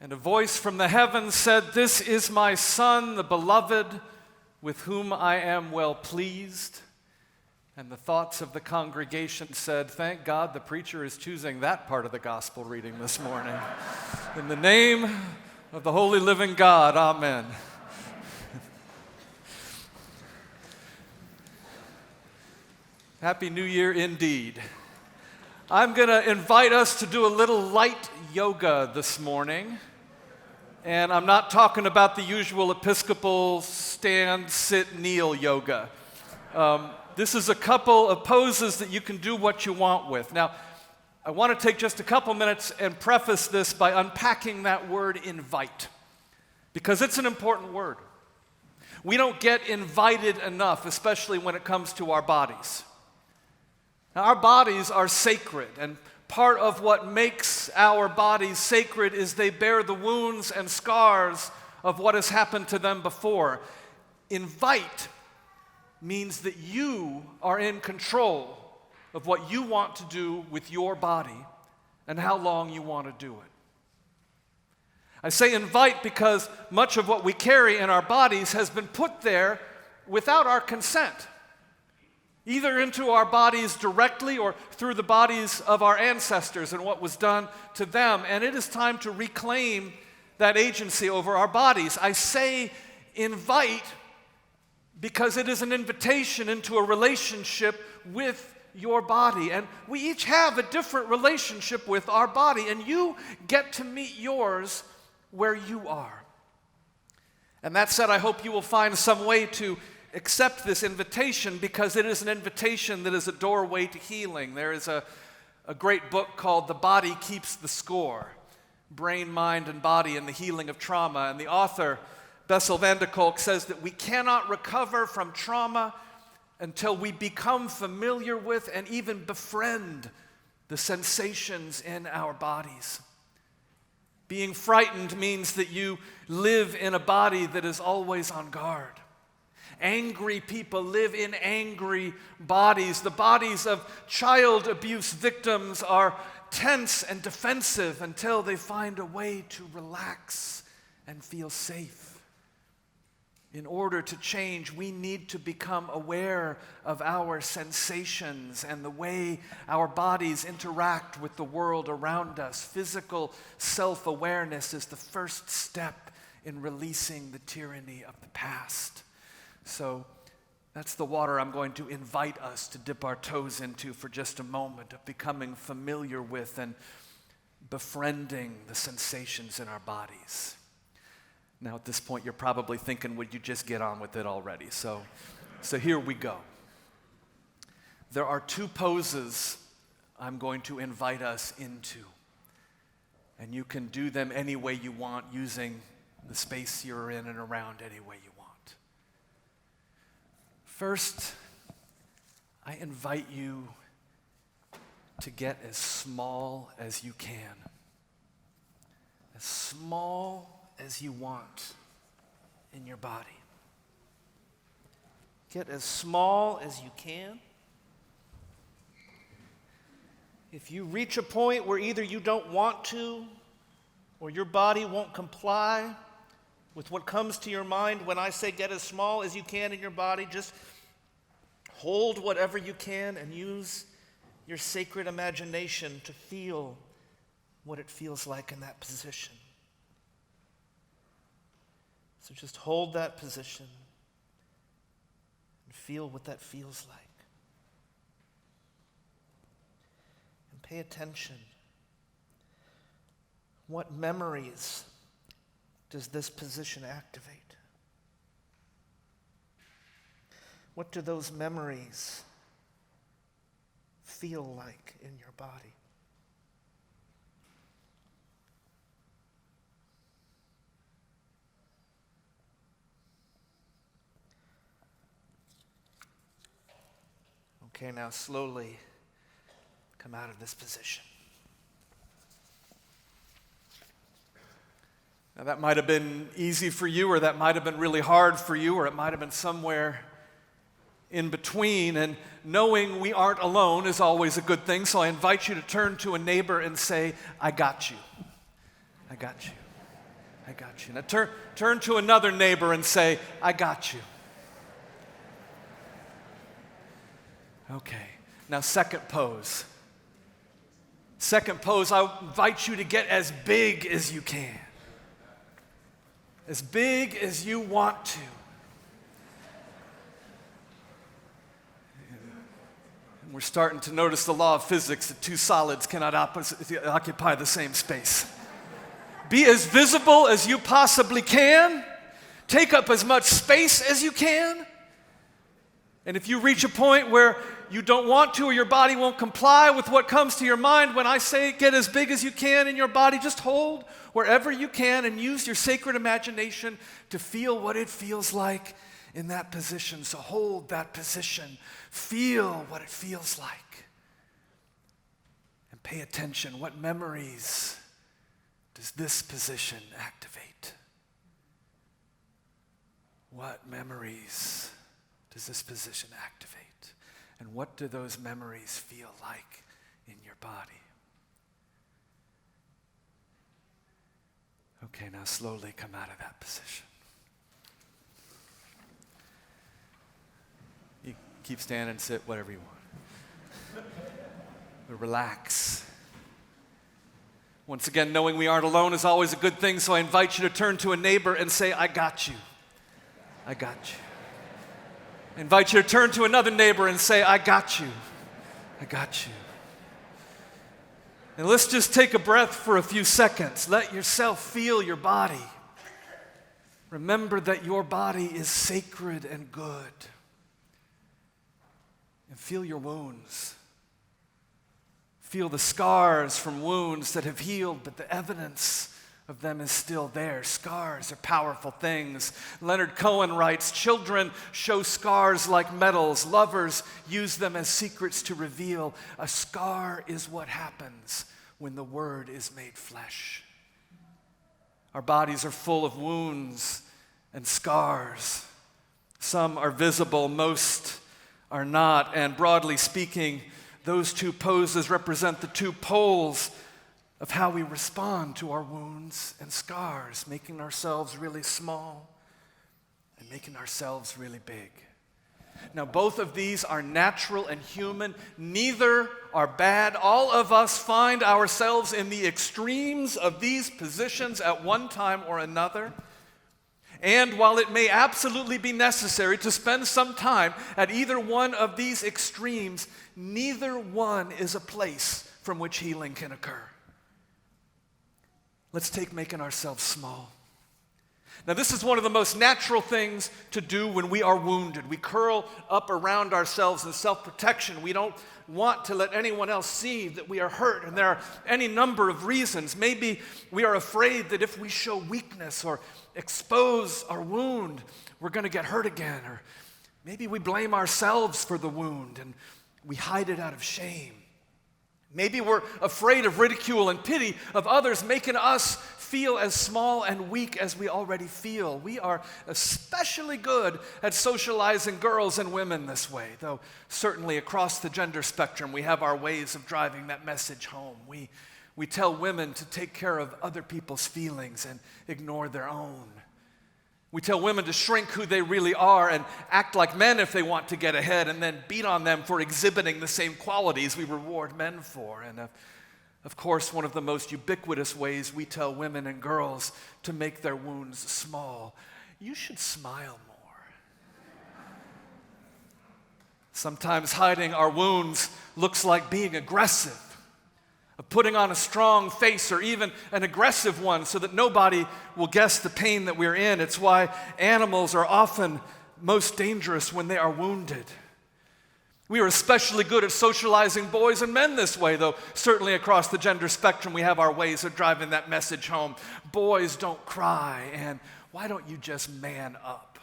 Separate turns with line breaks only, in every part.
And a voice from the heavens said, "This is my Son, the beloved, with whom I am well pleased." And the thoughts of the congregation said, "Thank God the preacher is choosing that part of the gospel reading this morning." In the name of the holy living God, amen. Happy New Year indeed. I'm going to invite us to do a little light yoga this morning. And I'm not talking about the usual Episcopal stand, sit, kneel yoga. This is a couple of poses that you can do what you want with. Now, I want to take just a couple minutes and preface this by unpacking that word invite, because it's an important word. We don't get invited enough, especially when it comes to our bodies. Now, our bodies are sacred, and part of what makes our bodies sacred is they bear the wounds and scars of what has happened to them before. Invite means that you are in control of what you want to do with your body and how long you want to do it. I say invite because much of what we carry in our bodies has been put there without our consent, either into our bodies directly or through the bodies of our ancestors and what was done to them. And it is time to reclaim that agency over our bodies. I say invite because it is an invitation into a relationship with your body. And we each have a different relationship with our body, and you get to meet yours where you are. And that said, I hope you will find some way to accept this invitation, because it is an invitation that is a doorway to healing. There is a great book called The Body Keeps the Score, Brain, Mind, and Body and the Healing of Trauma. And the author, Bessel van der Kolk, says that we cannot recover from trauma until we become familiar with and even befriend the sensations in our bodies. Being frightened means that you live in a body that is always on guard. Angry people live in angry bodies. The bodies of child abuse victims are tense and defensive until they find a way to relax and feel safe. In order to change, we need to become aware of our sensations and the way our bodies interact with the world around us. Physical self-awareness is the first step in releasing the tyranny of the past. So that's the water I'm going to invite us to dip our toes into for just a moment, of becoming familiar with and befriending the sensations in our bodies. Now, at this point, you're probably thinking, would you just get on with it already? So here we go. There are two poses I'm going to invite us into, and you can do them any way you want, using the space you're in and around any way you want. First, I invite you to get as small as you can. As small as you want in your body. Get as small as you can. If you reach a point where either you don't want to or your body won't comply with what comes to your mind when I say get as small as you can in your body, just hold whatever you can and use your sacred imagination to feel what it feels like in that position. So just hold that position and feel what that feels like. And pay attention. What memories does this position activate? What do those memories feel like in your body? Okay, now slowly come out of this position. Now that might have been easy for you, or that might have been really hard for you, or it might have been somewhere in between. And knowing we aren't alone is always a good thing, so I invite you to turn to a neighbor and say, I got you. I got you. I got you. Now turn to another neighbor and say, I got you. Okay, now second pose. Second pose, I invite you to get as big as you can. As big as you want to. And we're starting to notice the law of physics that two solids cannot occupy the same space. Be as visible as you possibly can. Take up as much space as you can. And if you reach a point where you don't want to or your body won't comply with what comes to your mind, when I say get as big as you can in your body, just hold wherever you can and use your sacred imagination to feel what it feels like in that position. So hold that position. Feel what it feels like. And pay attention. What memories does this position activate? What memories does this position activate? And what do those memories feel like in your body? Okay, now slowly come out of that position. You keep standing, sit, whatever you want. But relax. Once again, knowing we aren't alone is always a good thing, so I invite you to turn to a neighbor and say, I got you. I got you. I invite you to turn to another neighbor and say, I got you. I got you. And let's just take a breath for a few seconds. Let yourself feel your body. Remember that your body is sacred and good. And feel your wounds. Feel the scars from wounds that have healed, but the evidence of them is still there. Scars are powerful things. Leonard Cohen writes, children show scars like medals. Lovers use them as secrets to reveal. A scar is what happens when the word is made flesh. Our bodies are full of wounds and scars. Some are visible, most are not. And broadly speaking, those two poses represent the two poles of how we respond to our wounds and scars, making ourselves really small and making ourselves really big. Now, both of these are natural and human. Neither are bad. All of us find ourselves in the extremes of these positions at one time or another. And while it may absolutely be necessary to spend some time at either one of these extremes, neither one is a place from which healing can occur. Let's take making ourselves small. Now, this is one of the most natural things to do when we are wounded. We curl up around ourselves in self-protection. We don't want to let anyone else see that we are hurt, and there are any number of reasons. Maybe we are afraid that if we show weakness or expose our wound, we're going to get hurt again. Or maybe we blame ourselves for the wound, and we hide it out of shame. Maybe we're afraid of ridicule and pity of others making us feel as small and weak as we already feel. We are especially good at socializing girls and women this way, though certainly across the gender spectrum we have our ways of driving that message home. We tell women to take care of other people's feelings and ignore their own. We tell women to shrink who they really are and act like men if they want to get ahead, and then beat on them for exhibiting the same qualities we reward men for. And of course, one of the most ubiquitous ways we tell women and girls to make their wounds small: you should smile more. Sometimes hiding our wounds looks like being aggressive, of putting on a strong face or even an aggressive one so that nobody will guess the pain that we're in. It's why animals are often most dangerous when they are wounded. We are especially good at socializing boys and men this way, though certainly across the gender spectrum we have our ways of driving that message home. Boys don't cry, and why don't you just man up?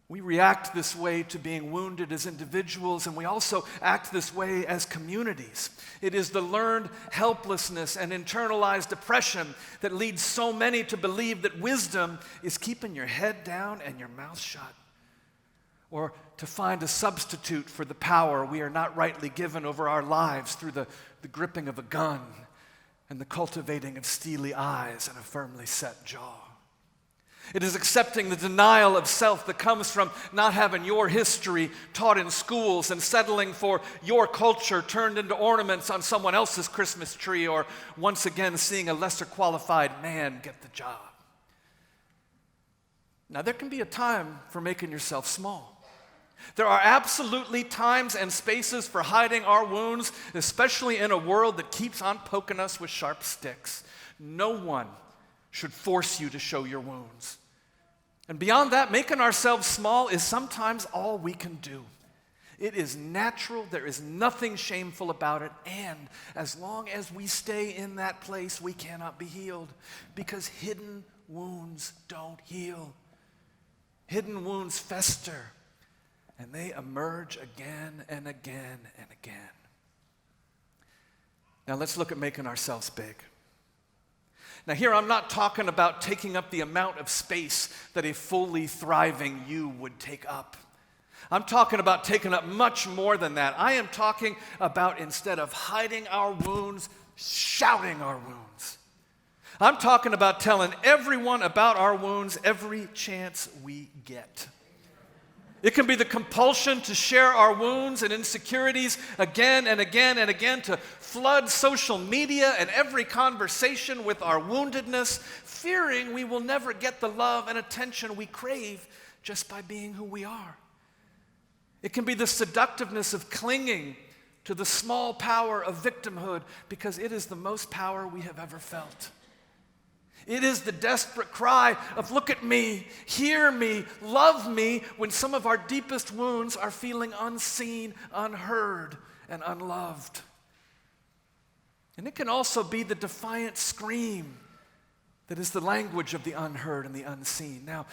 We react this way to being wounded as individuals, and we also act this way as communities. It is the learned helplessness and internalized depression that leads so many to believe that wisdom is keeping your head down and your mouth shut, or to find a substitute for the power we are not rightly given over our lives through the gripping of a gun. and the cultivating of steely eyes and a firmly set jaw. It is accepting the denial of self that comes from not having your history taught in schools and settling for your culture turned into ornaments on someone else's Christmas tree, or once again seeing a lesser qualified man get the job. Now, there can be a time for making yourself small. There are absolutely times and spaces for hiding our wounds, especially in a world that keeps on poking us with sharp sticks. No one should force you to show your wounds. And beyond that, making ourselves small is sometimes all we can do. It is natural. There is nothing shameful about it. And as long as we stay in that place, we cannot be healed, because hidden wounds don't heal. Hidden wounds fester, and they emerge again and again and again. Now let's look at making ourselves big. Now here I'm not talking about taking up the amount of space that a fully thriving you would take up. I'm talking about taking up much more than that. I am talking about, instead of hiding our wounds, shouting our wounds. I'm talking about telling everyone about our wounds every chance we get. It can be the compulsion to share our wounds and insecurities again and again and again, to flood social media and every conversation with our woundedness, fearing we will never get the love and attention we crave just by being who we are. It can be the seductiveness of clinging to the small power of victimhood, because it is the most power we have ever felt. It is the desperate cry of, look at me, hear me, love me, when some of our deepest wounds are feeling unseen, unheard, and unloved. And it can also be the defiant scream that is the language of the unheard and the unseen. Now,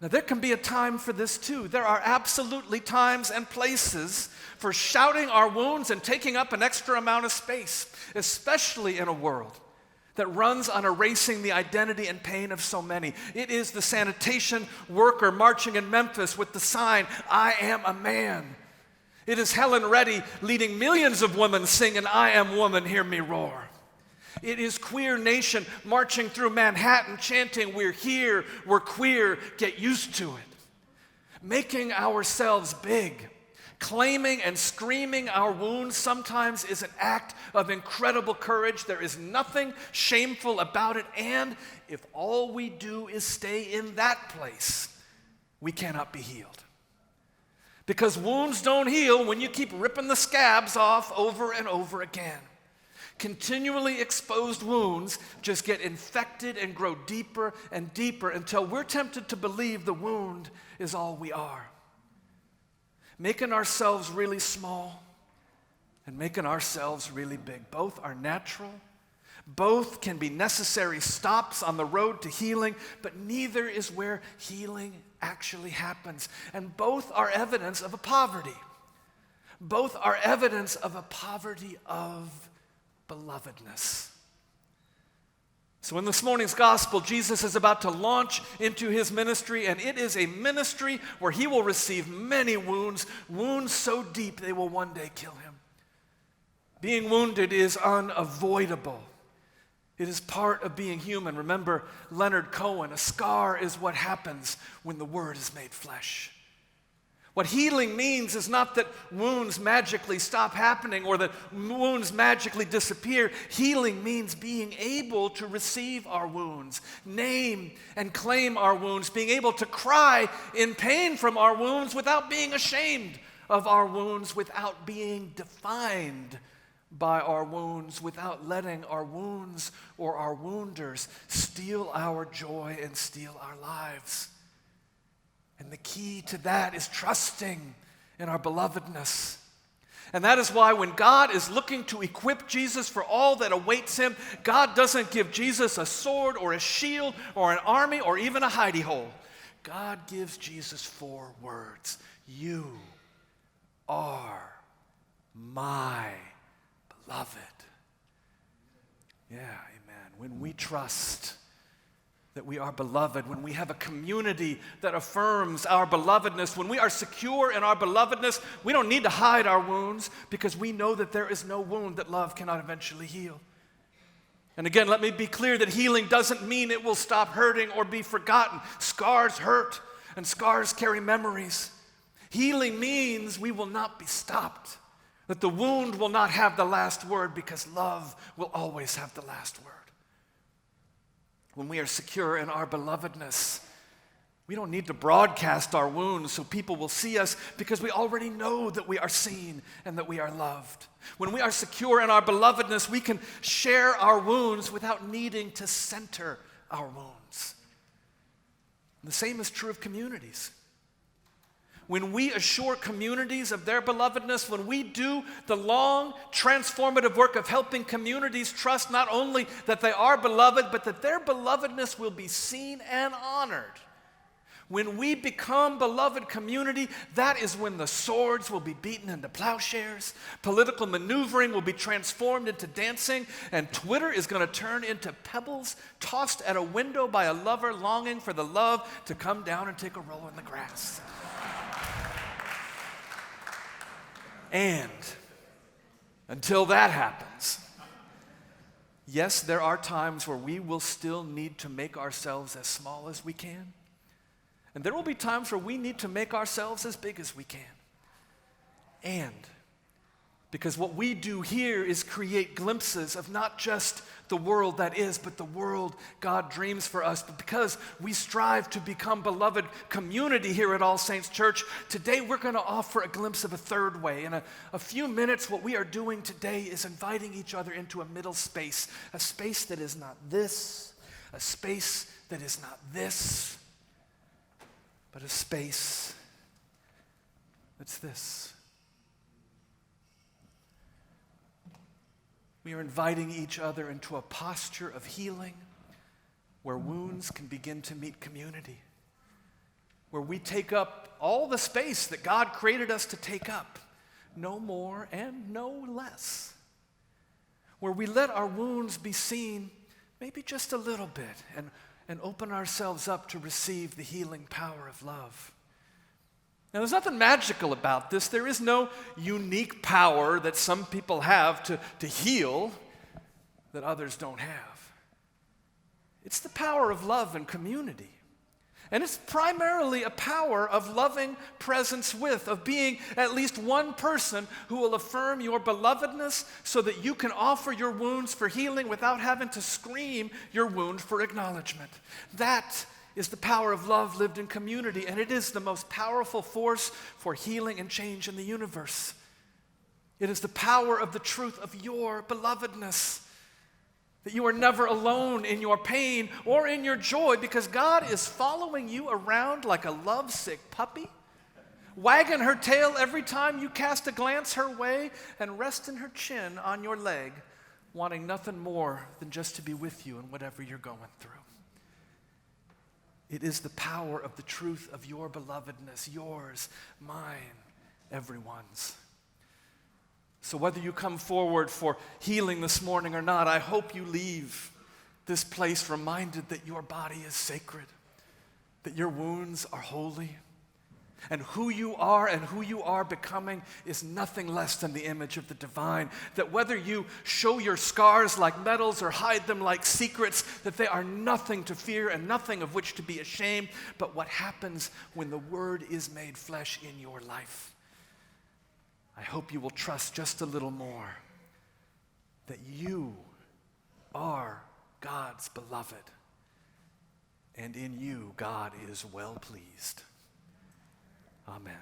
there can be a time for this too. There are absolutely times and places for shouting our wounds and taking up an extra amount of space, especially in a world that runs on erasing the identity and pain of so many. It is the sanitation worker marching in Memphis with the sign, "I am a man." It is Helen Reddy leading millions of women singing, "I am woman, hear me roar." It is Queer Nation marching through Manhattan chanting, "We're here, we're queer, get used to it." Making ourselves big, claiming and screaming our wounds sometimes is an act of incredible courage. There is nothing shameful about it, and if all we do is stay in that place, we cannot be healed. Because wounds don't heal when you keep ripping the scabs off over and over again. Continually exposed wounds just get infected and grow deeper and deeper until we're tempted to believe the wound is all we are. Making ourselves really small and making ourselves really big, both are natural. Both can be necessary stops on the road to healing, but neither is where healing actually happens. And both are evidence of a poverty. Both are evidence of a poverty of belovedness. So in this morning's gospel, Jesus is about to launch into his ministry, and it is a ministry where he will receive many wounds, wounds so deep they will one day kill him. Being wounded is unavoidable. It is part of being human. Remember Leonard Cohen, a scar is what happens when the word is made flesh. What healing means is not that wounds magically stop happening or that wounds magically disappear. Healing means being able to receive our wounds, name and claim our wounds, being able to cry in pain from our wounds without being ashamed of our wounds, without being defined by our wounds, without letting our wounds or our wounders steal our joy and steal our lives. And the key to that is trusting in our belovedness. And that is why when God is looking to equip Jesus for all that awaits him, God doesn't give Jesus a sword or a shield or an army or even a hidey hole. God gives Jesus 4 words. You are my beloved. Yeah, amen. When we trust that we are beloved, when we have a community that affirms our belovedness, when we are secure in our belovedness, we don't need to hide our wounds because we know that there is no wound that love cannot eventually heal. And again, let me be clear that healing doesn't mean it will stop hurting or be forgotten. Scars hurt, and scars carry memories. Healing means we will not be stopped, that the wound will not have the last word, because love will always have the last word. When we are secure in our belovedness, we don't need to broadcast our wounds so people will see us, because we already know that we are seen and that we are loved. When we are secure in our belovedness, we can share our wounds without needing to center our wounds. And the same is true of communities. When we assure communities of their belovedness, when we do the long, transformative work of helping communities trust not only that they are beloved, but that their belovedness will be seen and honored. When we become beloved community, that is when the swords will be beaten into plowshares, political maneuvering will be transformed into dancing, and Twitter is going to turn into pebbles tossed at a window by a lover longing for the love to come down and take a roll in the grass. And until that happens, yes, there are times where we will still need to make ourselves as small as we can. And there will be times where we need to make ourselves as big as we can. And because what we do here is create glimpses of not just the world that is, but the world God dreams for us. But because we strive to become beloved community here at All Saints Church, today we're going to offer a glimpse of a third way. In a few minutes, what we are doing today is inviting each other into a middle space, a space that is not this, a space that is not this, but a space that's this. We are inviting each other into a posture of healing where wounds can begin to meet community, where we take up all the space that God created us to take up, no more and no less, where we let our wounds be seen maybe just a little bit and open ourselves up to receive the healing power of love. Now, there's nothing magical about this. There is no unique power that some people have to heal that others don't have. It's the power of love and community. And it's primarily a power of loving presence with, of being at least one person who will affirm your belovedness so that you can offer your wounds for healing without having to scream your wound for acknowledgement. That is the power of love lived in community, and it is the most powerful force for healing and change in the universe. It is the power of the truth of your belovedness, that you are never alone in your pain or in your joy, because God is following you around like a lovesick puppy, wagging her tail every time you cast a glance her way and resting her chin on your leg, wanting nothing more than just to be with you in whatever you're going through. It is the power of the truth of your belovedness, yours, mine, everyone's. So whether you come forward for healing this morning or not, I hope you leave this place reminded that your body is sacred, that your wounds are holy, and who you are and who you are becoming is nothing less than the image of the divine, that whether you show your scars like medals or hide them like secrets, that they are nothing to fear and nothing of which to be ashamed, but what happens when the Word is made flesh in your life. I hope you will trust just a little more that you are God's beloved, and in you God is well pleased. Amen.